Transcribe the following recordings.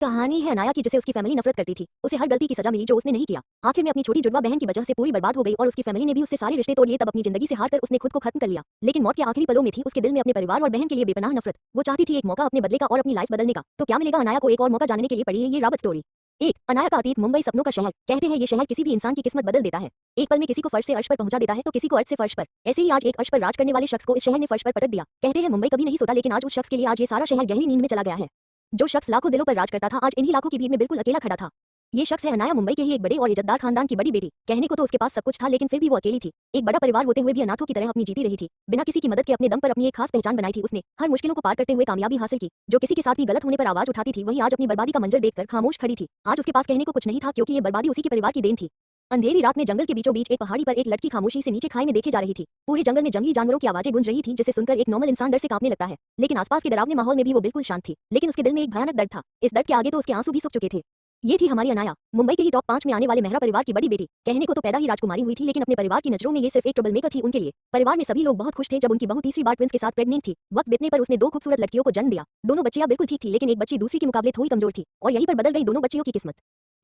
कहानी है अनाया की, जिसे उसकी फैमिली नफरत करती थी। उसे हर गलती की सजा मिली जो उसने नहीं किया। आखिर में अपनी छोटी जुड़वा बहन की वजह से पूरी बर्बाद हो गई और उसकी फैमिली ने भी उससे सारे रिश्ते तोड़ लिए। तब अपनी जिंदगी से हारकर उसने खुद को खत्म कर लिया। लेकिन मौत के आखिरी पलों में थी उसके दिल में अपने परिवार और बहन के लिए बेपनाह नफरत। वो चाहती थी एक मौका अपने बदले का और अपनी लाइफ बदलने का। तो क्या मिलेगा अनाया को? एक और मौका जानने के लिए पढ़ी है ये राबत स्टोरी। एक अनाया का अतीत। मुंबई सपनों का शहर। कहते हैं ये शहर किसी भी इंसान की किस्मत बदल देता है। एक पल में किसी को फर्श से अर्श पर पहुंचा देता है तो किसी को अर्श से फर्श पर। ऐसे ही आज एक अर्श पर राज करने वाले शख्स को इस शहर ने फर्श पर पटक दिया। कहते हैं मुंबई कभी नहीं सोता, लेकिन आज उस शख्स के लिए आज ये सारा शहर गहरी नींद में चला गया है। जो शख्स लाखों दिलों पर राज करता था आज इन्हीं लाखों की भीड़ में बिल्कुल अकेला खड़ा था। ये शख्स है अनाया, मुंबई के ही एक बड़े और इज्जतदार खानदान की बड़ी बेटी। कहने को तो उसके पास सब कुछ था, लेकिन फिर भी वो अकेली थी। एक बड़ा परिवार होते हुए भी अनाथों की तरह अपनी जीती रही थी। बिना किसी की मदद के अपने दम पर अपनी एक खास पहचान बनाई थी उसने। हर मुश्किलों को पार करते हुए कामयाबी हासिल की। जो किसी के साथ भी गलत होने पर आवाज उठाती थी वही आज अपनी बर्बादी का मंजर देखकर खामोश खड़ी थी। आज उसके पास कहने को कुछ नहीं था, क्योंकि ये बर्बादी उसी के परिवार की देन थी। अंधेरी रात में जंगल के बीचों बीच एक पहाड़ी पर एक लड़की खामोशी से नीचे खाई में देखे जा रही थी। पूरे जंगल में जंगली जानवरों की आवाजें गूंज रही थी, जिसे सुनकर एक नॉर्मल इंसान डर से कांपने लगता है। लेकिन आसपास के डरावने माहौल में भी वो बिल्कुल शांत थी। लेकिन उसके दिल में एक भयानक दर्द था। इस दर्द के आगे तो उसके आंसू भी सूख चुके थे। ये थी हमारी अनाया, मुंबई के ही टॉप 5 में आने वाले मेहरा परिवार की बड़ी बेटी। कहने को तो पैदा ही राजकुमारी हुई थी, लेकिन अपने परिवार की नजरों में ये सिर्फ एक ट्रबल मेकर थी उनके लिए। परिवार में सभी लोग बहुत खुश थे जब उनकी बहू तीसरी बार ट्विंस के साथ प्रेग्नेंट थी। वक्त बीतने पर उसने 2 खूबसूरत लड़कियों को जन्म दिया। दोनों बच्चियां बिल्कुल ठीक थी, लेकिन एक बच्ची दूसरी के मुकाबले थोड़ी कमजोर थी और यहीं पर बदल गई दोनों बच्चियों की किस्मत।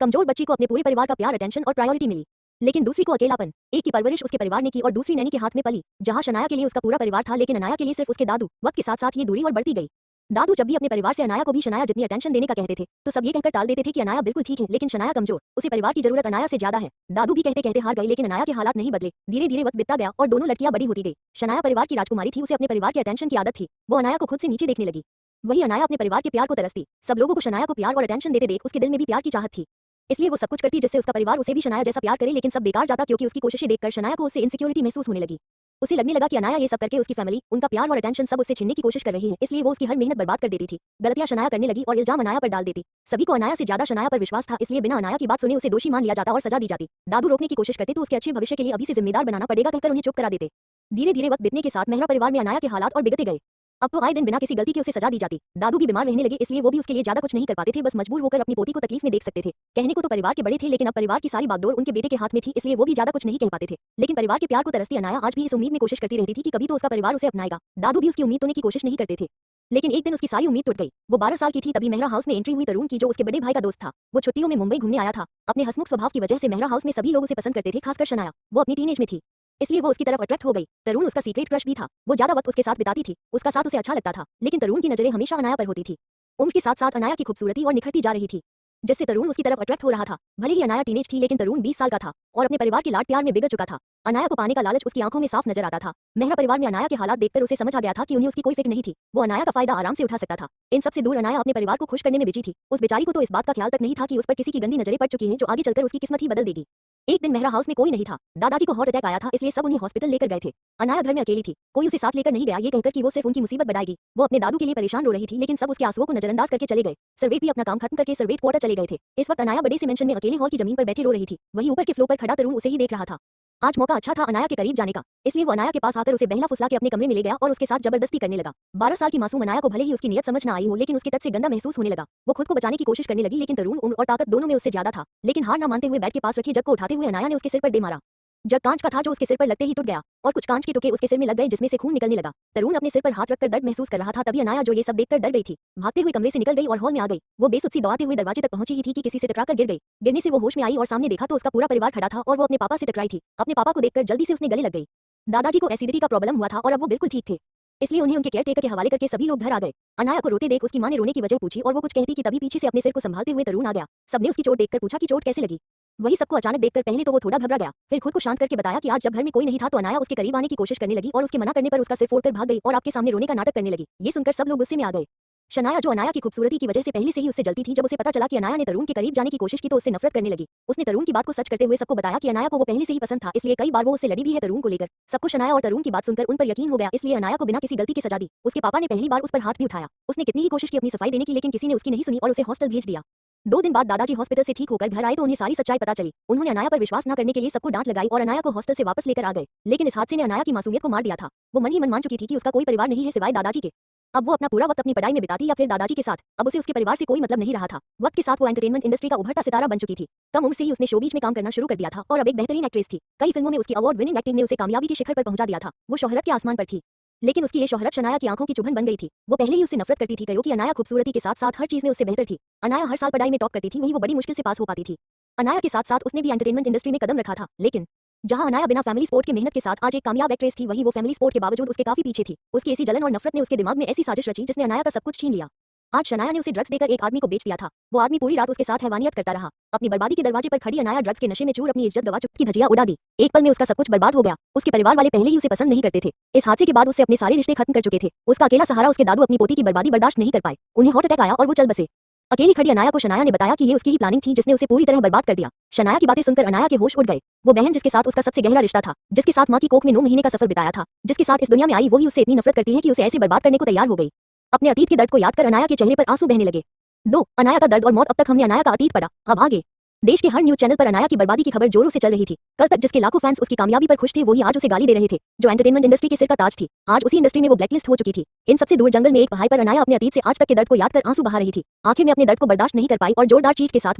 कमजोर बच्ची को अपने पूरे परिवार का प्यार, अटेंशन और प्रायोरिटी मिली, लेकिन दूसरी को अकेलापन। एक की परवरिश उसके परिवार ने की और दूसरी नैनी के हाथ में पली। जहां शनाया के लिए उसका पूरा परिवार था, लेकिन अनाया के लिए सिर्फ उसके दादू। वक्त के साथ साथ ये दूरी और बढ़ती गई। दादू जब भी अपने परिवार से अनाया को भी शनाया जितनी अटेंशन देने का कहते थे तो सब ये कहकर टाल देते थे कि अनाया बिल्कुल ठीक है, लेकिन शनाया कमजोर, उसे परिवार की जरूरत अनाया से ज्यादा है। दादू भी कहते कहते हार गए, लेकिन अनाया के हालात नहीं बदले। धीरे धीरे वक्त बीतता गया और दोनों लड़कियां बड़ी होती गई। शनाया परिवार की राजकुमारी थी, उसे अपने परिवार के अटेंशन की आदत थी। वो अनाया को खुद से नीचे देखने लगी। वही अनाया अपने परिवार के प्यार को तरसती। सब लोगों को शनाया को प्यार और अटेंशन देते देख उसके दिल में भी प्यार की चाहत थी। इसलिए वो सब कुछ करती जिससे उसका परिवार उसे भी शनाया जैसा प्यार करे, लेकिन सब बेकार जाता क्योंकि उसकी कोशिशें देखकर शनाया को उससे इनसिक्योरिटी महसूस होने लगी। उसे लगने लगा कि अनाया ये सब करके उसकी फैमिली, उनका प्यार और अटेंशन सब उससे छीनने की कोशिश कर रही है, इसलिए वो उसकी हर मेहनत बर्बाद कर देती थी। गलतियां शनाया करने लगी और इल्जाम अनाया पर डाल देती। सभी को अनाया से ज्यादा शनाया पर विश्वास था, इसलिए बिना अनाया की बात सुने उसे दोषी मान लिया जाता और सजा दी जाती। दादू रोकने की कोशिश करते तो उसके अच्छे भविष्य के लिए अभी से जिम्मेदार बनाना पड़ेगा कहकर उन्हें चुप करा देते। धीरे धीरे वक्त बीतने के साथ मेहरा परिवार में अनाया के हालात और बिगड़ते गए। अब तो आए दिन बिना किसी गलती के उसे सजा दी जाती। दादू भी बीमार रहने लगे, इसलिए वो भी उसके लिए ज्यादा कुछ नहीं कर पाते थे, बस मजबूर होकर अपनी पोती को तकलीफ में देख सकते थे। कहने को तो परिवार के बड़े थे, लेकिन अब परिवार की सारी बागडोर उनके बेटे के हाथ में थी, इसलिए वो भी ज्यादा कुछ नहीं कह पाते थे। लेकिन परिवार के प्यार को तरसती अनाया आज भी इस उम्मीद में कोशिश करती रहती थी कि कभी तो उसका परिवार उसे अपनाएगा। दादू भी उसकी उम्मीद तोड़ने की कोशिश नहीं करते थे, लेकिन एक दिन उसकी सारी उम्मीद टूट गई। वो 12 साल की थी तभी मेहरा हाउस में एंट्री हुई तरुण की, जो उसके बड़े भाई का दोस्त था। वो छुट्टियों में मुंबई घूमने आया था। अपने हंसमुख स्वभाव की वजह से मेहरा हाउस में सभी लोग उसे पसंद करते थे, खासकर शनाया। वो अपनी टीनेज में थी, इसलिए वो उसकी तरफ अट्रैक्ट हो गई। तरुण उसका सीक्रेट क्रश भी था। वो ज्यादा वक्त उसके साथ बिताती थी, उसका साथ उसे अच्छा लगता था, लेकिन तरुण की नजरें हमेशा अनाया पर होती थी। उम्र के साथ साथ अनाया की खूबसूरती और निखरती जा रही थी, जिससे तरुण उसकी तरफ अट्रैक्ट हो रहा था। भले ही अनाया टीनेज थी, लेकिन तरुण 20 साल का था और अपने परिवार के लाड प्यार में बिगड़ चुका था। अनाया को पाने का लालच उसकी आंखों में साफ नजर आता था। मेहरा परिवार में अनाया के हालात देखकर उसे समझ आ गया था कि उन्हें उसकी कोई फिक्र नहीं थी। वो अनाया का फायदा आराम से उठा सकता था। इन सबसे दूर अनाया अपने परिवार को खुश करने में बिजी थी। उस बेचारी को तो इस बात का ख्याल तक नहीं था कि उस पर किसी की गंदी नजरें पड़ चुकी हैं, जो आगे चलकर उसकी किस्मत ही बदल देगी। एक दिन मेहरा हाउस में कोई नहीं था। दादाजी को हार्ट अटैक आया था, इसलिए सब उन्हें हॉस्पिटल लेकर गए थे। अनाया घर में अकेली थी। कोई उसे साथ लेकर नहीं गया, ये कहकर कि वो सिर्फ उनकी मुसीबत बढ़ाएगी। वो अपने दादू के लिए परेशान रो रही थी, लेकिन सब उसके आंसुओं को नजरअंदाज करके चले गए। सर्वेंट भी अपना काम खत्म करके सर्वेंट क्वार्टर चले गए थे। इस वक्त अनाया बड़े से मेंशन में अकेले हॉल की जमीन पर बैठे रो रही थी। वहीं ऊपर के फ्लोर पर खड़ा तरुण उसे ही देख रहा था। आज मौका अच्छा था अनाया के करीब जाने का, इसलिए वो अनाया के पास आकर उसे बहला फुसला के अपने कमरे में ले गया और उसके साथ जबरदस्ती करने लगा। 12 साल की मासूम अनाया को भले ही उसकी नियत समझ न आई हो, लेकिन उसके तट से गंदा महसूस होने लगा। वो खुद को बचाने की कोशिश करने लगी, लेकिन तरुण उम्र और ताकत दोनों में उससे ज्यादा था। लेकिन हार न मानते हुए बेड के पास रखे जग को उठाते हुए अनाया ने उसके सिर पर दे मारा। जग कांच का था, जो उसके सिर पर लगते ही टूट गया और कुछ कांच के टुकड़े उसके सिर में लग गए, जिसमें से खून निकलने लगा। तरुण अपने सिर पर हाथ रखकर दर्द महसूस कर रहा था। तभी अनाया, जो ये सब देखकर डर गई थी, भागते हुए कमरे से निकल गई और हॉल में आ गई। वो बेसुध सी दौड़ते हुए दरवाजे तक पहुंची ही थी कि किसी से टकराकर गिर गई। गिरने से वो होश में आई और सामने देखा तो उसका पूरा परिवार खड़ा था और वो अपने पापा से टकराई थी। अपने पापा को देखकर जल्दी से उसने गले लग गई। दादाजी को एसिडिटी का प्रॉब्लम हुआ था और अब वो बिल्कुल ठीक थे, इसलिए उन्हें उनके केयरटेकर के हवाले करके सभी लोग घर आ गए। अनाया को रोते देख उसकी मां ने रोने की वजह पूछी और वो कुछ कहती कि तभी पीछे से अपने सिर को संभालते हुए तरुण आ गया। सबने उसकी चोट देखकर पूछा कि चोट कैसे लगी। वही सबको अचानक देखकर पहले तो वो थोड़ा घबरा गया, फिर खुद को शांत करके बताया कि आज जब घर में कोई नहीं था तो अनाया उसके करीब आने की कोशिश करने लगी और उसके मना करने पर उसका सिर फोड़कर भाग गई और आपके सामने रोने का नाटक करने लगी। ये सुनकर सब लोग गुस्से में आ गए। शनाया, जो अनाया की खूबसूरती की वजह से पहले से ही उससे जलती थी, जब उसे पता चला कि अनाया ने तरुण के करीब जाने की कोशिश की तो उससे नफरत करने लगी। उसने तरुण की बात को सच करते हुए सबको बताया कि अनाया को वो पहले से ही पसंद था, इसलिए कई बार वो उससे लड़ी भी है तरुण को लेकर। सबको शनाया और तरुण की बात सुनकर उन पर यकीन हो गया, इसलिए अनाया को बिना किसी गलती के सजा दी। उसके पापा ने पहली बार उस पर हाथ भी उठाया। उसने कितनी ही कोशिश की अपनी सफाई देने की, लेकिन किसी ने उसकी नहीं सुनी और उसे हॉस्टल भेज दिया। 2 दिन बाद दादाजी हॉस्पिटल से ठीक होकर घर आए तो उन्हें सारी सच्चाई पता चली। उन्होंने अनाया पर विश्वास न करने के लिए सबको डांट लगाई और अनाया को हॉस्टल से वापस लेकर आ गए। लेकिन इस हादसे ने अनाया की मासूमियत को मार दिया था। वो मन ही मन मान चुकी थी कि उसका कोई परिवार नहीं है सिवाय दादाजी के। अब वो अपना पूरा वक्त अपनी पढ़ाई में बिताती या फिर दादाजी के साथ। अब उसे उसके परिवार से कोई मतलब नहीं रहा था। वक्त के साथ वो एंटरटेनमेंट इंडस्ट्री का उभरता सितारा बन चुकी थी। कम उम्र से ही उसने शोबीज में काम करना शुरू कर दिया था और अब एक बेहतरीन एक्ट्रेस थी। कई फिल्मों में उसकी अवार्ड विनिंग एक्टिंग ने उसे कामयाबी के शिखर पर पहुंचा दिया था। वो शोहरत के आसमान पर थी। लेकिन उसकी ये शोहरत शनाया की आंखों की चुभन बन गई थी। वो पहले ही उससे नफरत करती थी क्योंकि अनाया खूबसूरती के साथ साथ हर चीज में उससे बेहतर थी। अनाया हर साल पढ़ाई में टॉप करती थी, वहीं वो बड़ी मुश्किल से पास हो पाती थी। अनाया के साथ साथ उसने भी एंटरटेनमेंट इंडस्ट्री में कदम रखा था, लेकिन जहां अनाया बिना फैमिली सपोर्ट के मेहनत के साथ आज एक कामयाब एक्ट्रेस थी, वहीं वो फैमिली सपोर्ट के बावजूद उसके काफी पीछे थी। उसकी ऐसी जलन और नफरत ने उसके दिमाग में ऐसी साजिश रची जिसने अनाया का सब कुछ छीन लिया। आज शनाया ने उसे ड्रग्स देकर एक आदमी को बेच दिया था। वो आदमी पूरी रात उसके साथ हैवानियत करता रहा। अपनी बर्बादी के दरवाजे पर खड़ी अनाया ड्रग्स के नशे में चूर अपनी इज्जत गवा चुकी धजिया उड़ा दी। एक पल में उसका सब कुछ बर्बाद हो गया। उसके परिवार वाले पहले ही उसे पसंद नहीं करते थे। इस हादसे के बाद उससे अपने सारे रिश्ते खत्म कर चुके थे। उसका अकेला सहारा उसके दादू अपनी पोती की बर्बादी बर्दाश्त नहीं कर पाए। उन्हें हार्ट अटैक आया और वो चल बसे। अकेली खड़ी अनाया को शनाया ने बताया कि ये उसकी ही प्लानिंग थी जिसने उसे पूरी तरह बर्बाद कर दिया। शनाया की बातें सुनकर अनाया के होश उड़ गए। वो बहन जिसके साथ उसका सबसे गहरा रिश्ता था, जिसके साथ माँ की कोख में 9 महीने का सफर बिताया था, जिसके साथ इस दुनिया में आई, वही उससे इतनी नफरत करती है कि उसे ऐसे बर्बाद करने को तैयार हो गई। अपने अतीत के दर्द को याद कर अनाया के चेहरे पर आंसू बहने लगे। 2 अनाया का दर्द और मौत। अब तक हमने अनाया का अतीत पढ़ा, अब आगे। देश के हर न्यूज चैनल पर अनाया की बर्बादी की खबर जोरों से चल रही थी। कल तक जिसके लाखों फैंस उसकी कामयाबी पर खुश थे, वही आज उसे गाली दे रहे थे। जो एंटरटेनमेंट इंडस्ट्री के सिर का ताज थी, आज उसी इंडस्ट्री में वो ब्लैकलिस्ट हो चुकी थी। इन सबसे दूर जंगल में एक पहाड़ी पर अनाया अपने अतीत से आज तक के दर्द को याद कर आंसू बहा रही थी। आखिर में अपने दर्द को बर्दाश्त नहीं कर पाई और जोरदार चीख के साथ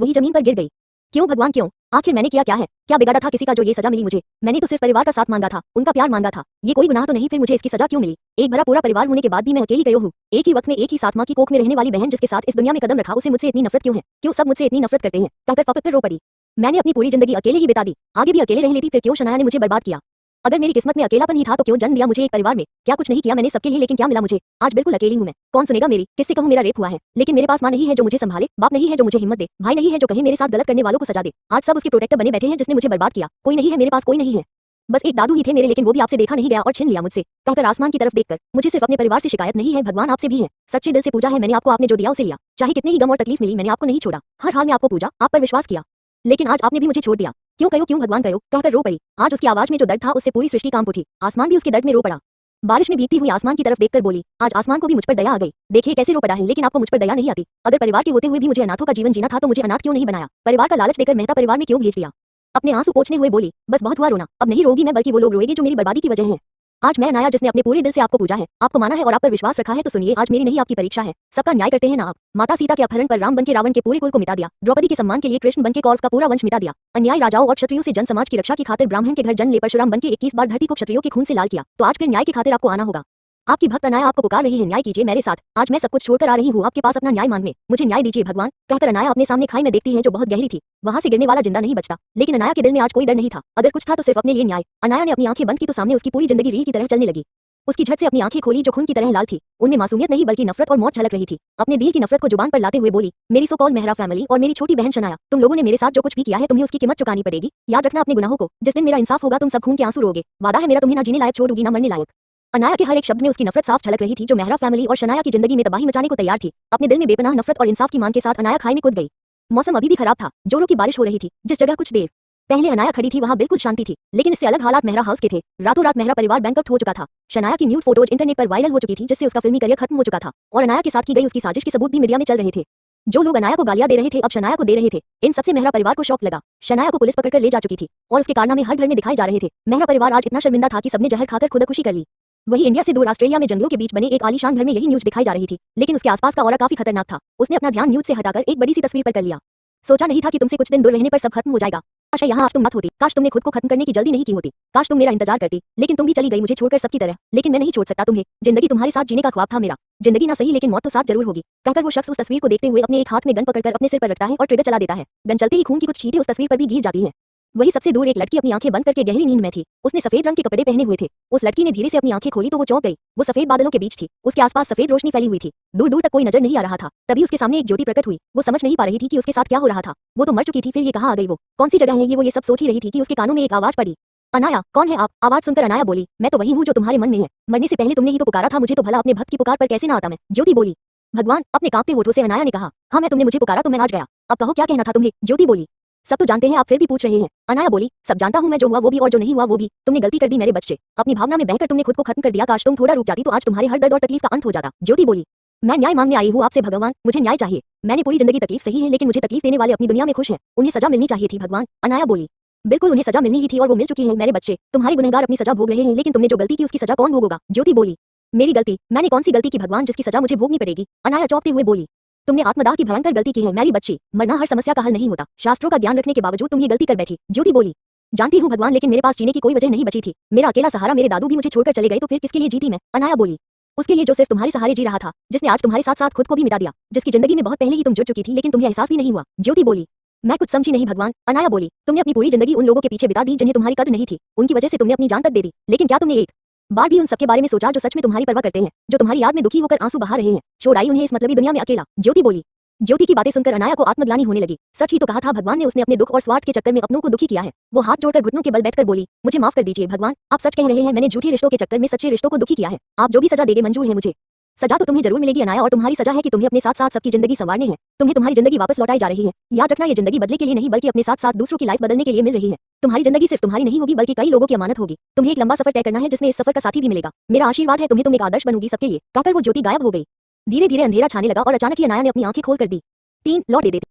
वही जमीन पर गिर गई। क्यों भगवान क्यों? आखिर मैंने किया क्या है? क्या बिगाड़ा था किसी का जो ये सजा मिली मुझे? मैंने तो सिर्फ परिवार का साथ मांगा था, उनका प्यार मांगा था। ये कोई गुनाह तो नहीं, फिर मुझे इसकी सजा क्यों मिली? एक भरा पूरा परिवार होने के बाद भी मैं अकेली क्यों हूँ? एक ही वक्त में एक ही साथ माँ की कोख में रहने वाली बहन जिसके साथ इस दुनिया में कदम रखा, उसे मुझसे इतनी नफरत क्यों है? क्यों सब मुझसे इतनी नफरत करते हैं? कहकर फपक रो पड़ी। मैंने अपनी पूरी जिंदगी अकेले ही बिता दी, आगे भी अकेले रह लेती, फिर क्यों शनाया ने मुझे बर्बाद किया? अगर मेरी किस्मत में अकेलापन ही था तो क्यों जन्म दिया मुझे एक परिवार में? क्या कुछ नहीं किया मैंने सबके लिए, लेकिन क्या मिला मुझे? आज बिल्कुल अकेली हूँ मैं। कौन सुनेगा मेरी? किससे कहूँ मेरा रेप हुआ है? लेकिन मेरे पास माँ नहीं है जो मुझे संभाले, बाप नहीं है जो मुझे हिम्मत दे, भाई नहीं है जो कहे मेरे साथ गलत करने वालों को सजा दे। आज सब उसके प्रोटेक्टर बने बैठे हैं जिसने मुझे बर्बाद किया। कोई नहीं है मेरे पास, कोई नहीं है। बस एक दादू ही थे मेरे, लेकिन वो भी आपसे देखा नहीं गया और छीन लिया मुझसे। कहकर आसमान की तरफ देखकर, मुझे सिर्फ अपने परिवार से शिकायत नहीं है, भगवान आपसे भी है। सच्चे दिल से पूजा है मैंने आपको, आपने जो दिया उसे लिया। चाहे कितनी ही गम और तकलीफ मिली, मैंने आपको नहीं छोड़ा। हर हाल में आपको पूजा, आप पर विश्वास किया, लेकिन आज आपने भी मुझे छोड़ दिया। क्यों कहो, क्यों भगवान कहो? कहकर रो पड़ी। आज उसकी आवाज में जो दर्द था उससे पूरी सृष्टि कांप उठी। आसमान भी उसके दर्द में रो पड़ा। बारिश में भीगती हुई आसमान की तरफ देखकर बोली, आज आसमान को भी मुझ पर दया आ गई। देखिए कैसे रो पड़ा है, लेकिन आपको मुझ पर दया नहीं आती। अगर परिवार के होते हुए भी मुझे अनाथों का जीवन जीना था तो मुझे अनाथ क्यों नहीं बनाया? परिवार का लालच देकर मेहता परिवार में क्यों भेज दिया? अपने आंसू पोंछने हुए बोली, बस बहुत हुआ रोना, अब नहीं रोगी मैं, बल्कि वो लोग रोएंगे जो मेरी बर्बादी की वजह है। आज मैं अनाया जिसने अपने पूरे दिल से आपको पूजा है, आपको माना है और आप पर विश्वास रखा है, तो सुनिए, आज मेरी नहीं आपकी परीक्षा है। सबका न्याय करते हैं ना आप। माता सीता के अपहरण पर राम बनके रावण के पूरे कुल को मिटा दिया। द्रौपदी के सम्मान के लिए कृष्ण बनके कौरव का पूरा वंश मिटा दिया। अन्याय राजाओं और क्षत्रियों से जन समाज की रक्षा की खातिर ब्राह्मण के घर जन्म ले परशुराम बनके 21 बार धरती को क्षत्रियों के खून से लाल किया। तो आज फिर न्याय की खातिर आपको आना होगा। आपकी भक्त अनाया आपको पुकार रही है, न्याय कीजिए मेरे साथ। आज मैं सब कुछ छोड़कर आ रही हूँ आपके पास अपना न्याय मांगने। मुझे न्याय दीजिए भगवान। कहकर अनाया अपने सामने खाई में देखती है जो बहुत गहरी थी। वहां से गिरने वाला जिंदा नहीं बचता, लेकिन अनाया के दिल में आज कोई डर नहीं था। अगर कुछ था तो सिर्फ अपने लिए न्याय। अनाया ने अपनी आंखें बंद की तो सामने उसकी पूरी जिंदगी रील की तरह चलने लगी। उसकी झट से अपनी आंखें खोली जो खून की तरह लाल थी। उनमें मासूमियत नहीं बल्कि नफरत और मौत झलक रही थी। अपने दिल की नफरत को जुबान पर लाते हुए बोली, मेरी सो कॉल मेहरा फैमिली और मेरी छोटी बहन शनाया, तुम लोगों ने मेरे साथ जो कुछ भी किया है तुम्हें उसकी कीमत चुकानी पड़ेगी। याद रखना अपने गुनाहों को। जिस दिन मेरा इंसाफ होगा तुम सब खून के आंसू रोगे। वादा है मेरा, तुम्हें ना जीने लायक छोड़ूंगी ना मरने लायक। अनाया के हर एक शब्द में उसकी नफरत साफ झलक रही थी जो मेहरा फैमिली और शनाया की जिंदगी में तबाही मचाने को तैयार थी। अपने दिल में बेपनाह नफरत और इंसाफ की मांग के साथ अनाया खाई में कूद गई। मौसम अभी भी खराब था, जोरों की बारिश हो रही थी। जिस जगह कुछ देर पहले अनाया खड़ी थी वहां बिल्कुल शांति थी, लेकिन इससे अलग हालात मेहरा हाउस के थे। रातों रात मेहरा परिवार बैंकरप्ट हो चुका था। शनाया की न्यूड फोटोज इंटरनेट पर वायरल हो चुकी थी, जिससे उसका फिल्मी करियर खत्म हो चुका था और अनाया के साथ की गई उसकी साजिश के सबूत भी मीडिया में चल रहे थे। जो लोग अनाया को गालियां दे रहे थे अब शनाया को दे रहे थे। इन सबसे मेहरा परिवार को शौक लगा। शनाया को पुलिस पकड़कर ले जा चुकी थी और उसके कारनामे हर घर में दिखाए जा रहे थे। मेहरा परिवार आज इतना शर्मिंदा था कि सबने जहर खाकर खुदकुशी कर ली। वही इंडिया से दूर ऑस्ट्रेलिया में जंगलों के बीच बने एक आलीशान घर में यही न्यूज दिखाई जा रही थी, लेकिन उसके आसपास का ऑरा काफी खतरनाक था। उसने अपना ध्यान न्यूज से हटाकर एक बड़ी सी तस्वीर पर कर लिया। सोचा नहीं था कि तुमसे कुछ दिन दूर रहने पर सब खत्म हो जाएगा। काश यहाँ आज तुम मत होती। काश तुमने खुद को खत्म करने की जल्दी नहीं की होती। काश तुम मेरा इंतजार करती, लेकिन तुम भी चली गई मुझे छोड़कर सबकी तरह। लेकिन मैं नहीं छोड़ सकता तुम्हें। जिंदगी तुम्हारे साथ जीने का ख्वाब था मेरा। जिंदगी ना सही लेकिन मौत तो साथ जरूर होगी। कहकर वो शख्स उस तस्वीर को देखते हुए अपने एक हाथ में गन पकड़कर अपने सिर पर रखता है और ट्रिगर चला देता है। गन चलते ही खून की कुछ छींटें उस तस्वीर पर भी गिर जाती हैं। वही सबसे दूर एक लड़की अपनी आंखें बंद करके गहरी नींद में थी। उसने सफेद रंग के कपड़े पहने हुए थे। उस लड़की ने धीरे से अपनी आंखें खोली तो वो चौंक गई। वो सफेद बादलों के बीच थी। उसके आसपास सफेद रोशनी फैली हुई थी। दूर दूर तक कोई नजर नहीं आ रहा था। तभी उसके सामने एक ज्योति प्रकट हुई। वो समझ नहीं पा रही थी कि उसके साथ क्या हो रहा था। वो तो मर चुकी थी, फिर ये कहाँ आ गई? वो कौन सी जगह है ये? वो ये सब सोच ही रही थी कि उसके कानों में एक आवाज पड़ी, अनाया कौन है आप? आवाज सुनकर अनाया बोली, मैं तो वही हूँ जो तुम्हारे मन में है। मरने से पहले तुमने ही तो पुकारा था मुझे, तो भला अपने भक्त की पुकार पर कैसे ना आता मैं? ज्योति बोली। भगवान, अपने कांपते होठों से अनाया ने कहा, हाँ मैं तुमने मुझे पुकारा तो मैं आज गया। अब कहो क्या कहना था तुम्हें? ज्योति बोली। सब तो जानते हैं आप फिर भी पूछ रहे हैं। अनाया बोली, सब जानता हूँ मैं, जो हुआ वो भी और जो नहीं हुआ वो भी। तुमने गलती कर दी मेरे बच्चे। अपनी भावना में बहकर तुमने खुद को खत्म कर दिया। काश तुम थोड़ा रुक जाती तो आज तुम्हारे हर दर्द और तकलीफ का अंत हो जाता। ज्योति बोली। मैं न्याय मांगने आई हूँ आपसे भगवान, मुझे न्याय चाहिए। मैंने पूरी जिंदगी तकलीफ सही है, लेकिन मुझे तकलीफ देने वाले अपनी दुनिया में खुश हैं। उन्हें सजा मिलनी चाहिए थी भगवान। अनाया बोली। बिल्कुल उन्हें सजा मिलनी ही थी और वो मिल चुकी है। मेरे बच्चे तुम्हारे गुनहगार अपनी सजा भोग रहे हैं, लेकिन तुमने जो गलती की उसकी सजा कौन भोगेगा? ज्योति बोली। मेरी गलती? मैंने कौन सी गलती की भगवान जिसकी सजा मुझे भोगनी पड़ेगी? अनाया चौंकते हुए बोली। तुमने आत्मदाह की भयंकर गलती की है मेरी बच्ची। मरना हर समस्या का हल नहीं होता। शास्त्रों का ज्ञान रखने के बावजूद तुम ये गलती कर बैठी। ज्योति बोली। जानती हूँ भगवान, लेकिन मेरे पास जीने की कोई वजह नहीं बची थी। मेरा अकेला सहारा मेरे दादू भी मुझे छोड़कर चले गए, तो फिर किसके लिए जीती मैं? अनाया बोली। उसके लिए जो सिर्फ तुम्हारे सहारे जी रहा था, जिसने आज तुम्हारे साथ साथ खुद को भी मिटा दिया, जिसकी जिंदगी में बहुत पहले ही तुम जुट चुकी थी, लेकिन तुम्हें एहसास भी नहीं हुआ। ज्योति बोली। मैं कुछ समझी नहीं भगवान, अनाया बोली। तुमने अपनी पूरी जिंदगी उन लोगों के पीछे बिता दी जिन्हें तुम्हारी कद्र नहीं थी। उनकी वजह से तुमने अपनी जान तक दे दी, लेकिन क्या तुमने एक बार भी उन सबके बारे में सोचा जो सच में तुम्हारी परवाह करते हैं, जो तुम्हारी याद में दुखी होकर आंसू बहा रहे हैं? छोड़ आई उन्हें इस मतलबी दुनिया में अकेला। ज्योति बोली। ज्योति की बातें सुनकर अनाया को आत्मग्लानि होने लगी। सच ही तो कहा था भगवान ने, उसने अपने दुख और स्वार्थ के चक्कर में अपनों को दुखी किया है। वो हाथ जोड़कर घुटनों के बल बैठकर बोली, मुझे माफ कर दीजिए भगवान, आप सच कह रहे हैं, मैंने झूठे रिश्तों के चक्कर में सच्चे रिश्तों को दुखी किया है। आप जो भी सजा देंगे मंजूर है मुझे। सजा तो तुम्हें जरूर मिलेगी अनाया, और तुम्हारी सजा है कि तुम्हें अपने साथ साथ सबकी जिंदगी संवारनी है। तुम्हें तुम्हारी जिंदगी वापस लौटाई जा रही है। याद रखना, ये जिंदगी बदले के लिए नहीं, बल्कि अपने साथ साथ दूसरों की लाइफ बदलने के लिए मिल रही है। तुम्हारी जिंदगी सिर्फ तुम्हारी नहीं होगी, बल्कि कई लोगों की अमानत होगी। तुम्हें एक लंबा सफर तय करना है, जिसमें इस सफर का साथी भी मिलेगा। मेरा आशीर्वाद है तुम्हें, तुम एक आदर्श बनोगी सबके लिए। कहकर वो ज्योति गायब हो गई। धीरे धीरे अंधेरा छाने लगा और अचानक ही अनाया ने अपनी आंखें खोल कर दी। 3 लौट दे देते।